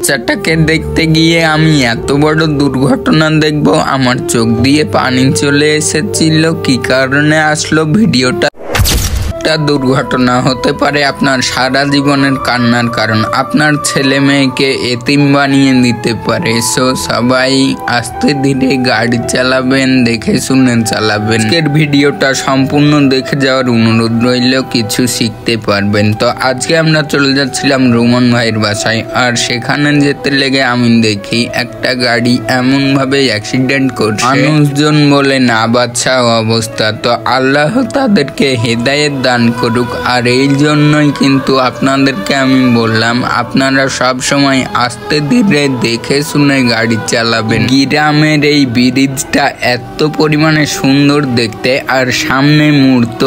বাচ্চাটাকে দেখতে গিয়ে আমি এত বড় দুর্ঘটনা দেখব আমার চোখ দিয়ে পানি চলে এসেছিল। কি কারণে আসলো ভিডিওটা? দুর্ঘটনা হতে পারে আপনার সারা জীবনের কান্নার কারণ। আপনার ছেলে মেয়েকে এতিম বানিয়ে দিতে পারে। সো সবাই আস্তে ধীরে গাড়ি চালাবেন, দেখে শুনে চালাবেন। আজকের ভিডিওটা সম্পূর্ণ দেখে যাওয়ার অনুরোধ রইল, কিছু শিখতে পারবেন। তো আজকে আমরা চলে যাচ্ছিলাম রুমন ভাইয়ের বাসায়, আর সেখানে যেতে লেগে আমি দেখি একটা গাড়ি এমন ভাবে অ্যাক্সিডেন্ট করছে, মানুষজন বলে না বাচ্চা অবস্থা। তো আল্লাহ তাদেরকে হেদায়েত দান করুক। আর এই জন্যই কিন্তু আপনাদেরকে আমি বললাম, আপনারা সব সময় আস্তে ধীরে দেখে শুনে গাড়ি চালাবেন। গ্রামের এই ব্রিজটা এত পরিমাণে সুন্দর দেখতে, আর সামনে মুহূর্ত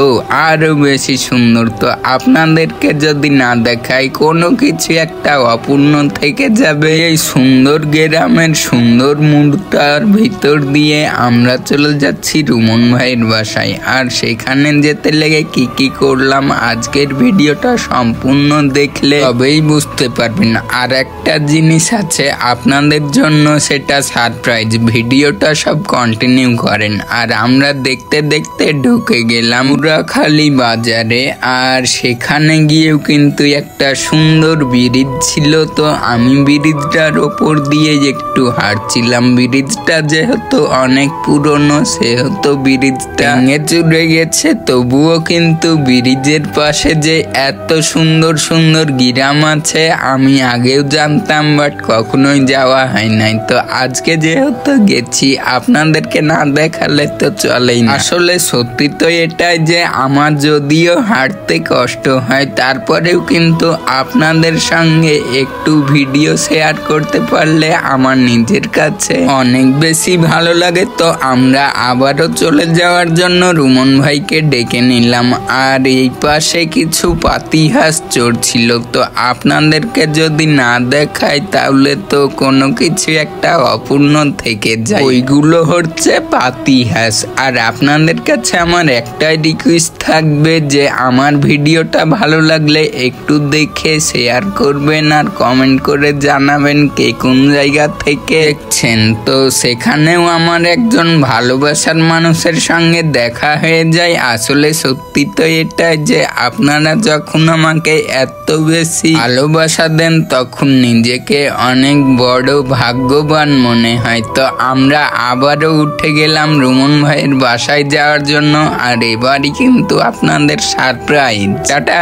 আরো বেশি সুন্দর। তো আপনাদেরকে যদি না দেখাই কোনো কিছু একটা অপূর্ণ থেকে যাবে। এই সুন্দর গ্রামের সুন্দর মুহূর্তের ভিতর দিয়ে আমরা চলে যাচ্ছি রুমন ভাইয়ের বাসায়। আর সেখানে যেতে লেগে কি কি করলাম আজকের ভিডিওটা সম্পূর্ণ দেখলে তবেই বুঝতে পারবেন। আর একটা জিনিস আছে আপনাদের জন্য, সেটা সারপ্রাইজ। ভিডিওটা সব কন্টিনিউ করেন। আর আমরা দেখতে দেখতে ঢুকে গেলাম মুরাখালী বাজারে। আর সেখানে গিয়েও কিন্তু একটা সুন্দর ব্রিজ ছিল। তো আমি ব্রিজটার ওপর দিয়ে একটু হাঁটছিলাম। ব্রিজটা যেহেতু অনেক পুরনো, সেহেতু ব্রিজটা ভেঙে চুরে গেছে। তবুও কিন্তু ব্রিজের পাশে যে এত সুন্দর সুন্দর গ্রাম আছে আমি আগেও জানতাম, বাট কখনোই যাওয়া হয় নাই। তো আজকে যেহেতু গেছি, আপনাদেরকে না দেখালে তো চলেই না। আসলে সত্যি তো এটাই যে আমার যদিও হাঁটতে কষ্ট হয়, তারপরেও কিন্তু আপনাদের সঙ্গে একটু ভিডিও শেয়ার করতে পারলে আমার নিজের কাছে অনেক বেশি ভালো লাগে। তো আমরা আবারও চলে যাওয়ার জন্য রুমন ভাইকে ডেকে নিলাম। আর এই পাশে কিছু পাতিহাঁস চড়ছিল। তো আপনাদেরকে যদি না দেখায় তাহলে তো কোনো কিছু একটা অপূর্ণ থেকে যায়। ওইগুলো হচ্ছে পাতিহাঁস। আর আপনাদের কাছে আমার একটাই রিকোয়েস্ট থাকবে যে আমার ভিডিওটা ভালো লাগলে একটু দেখে শেয়ার করবেন, আর কমেন্ট করে জানাবেন কে কোন জায়গা থেকে দেখছেন। তো সেখানেও আমার একজন ভালোবাসার মানুষের সঙ্গে দেখা হয়ে যায়। আসলে সত্যি তো এটাই যে আপনারা যখন আমাকে এত বেশি ভালোবাসা দেন, তখন নিজেকে অনেক বড় ভাগ্যবান মনে হয়। তো আমরা আবারও উঠে গেলাম রুমন ভাইয়ের বাসায় যাওয়ার জন্য। আর এবারই কিন্তু আপনাদের সারপ্রাইজ। এটা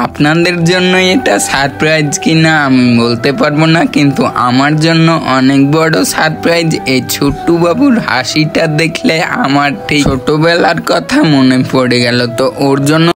আপনাদের জন্য এটা সারপ্রাইজ কিনা আমি বলতে পারবো না, কিন্তু আমার জন্য অনেক বড় সারপ্রাইজ। এই ছোট্টু বাবুর হাসিটা দেখলে আমার ঠিক ছোটবেলার কথা মনে পড়ে গেল। তো ওর জন্য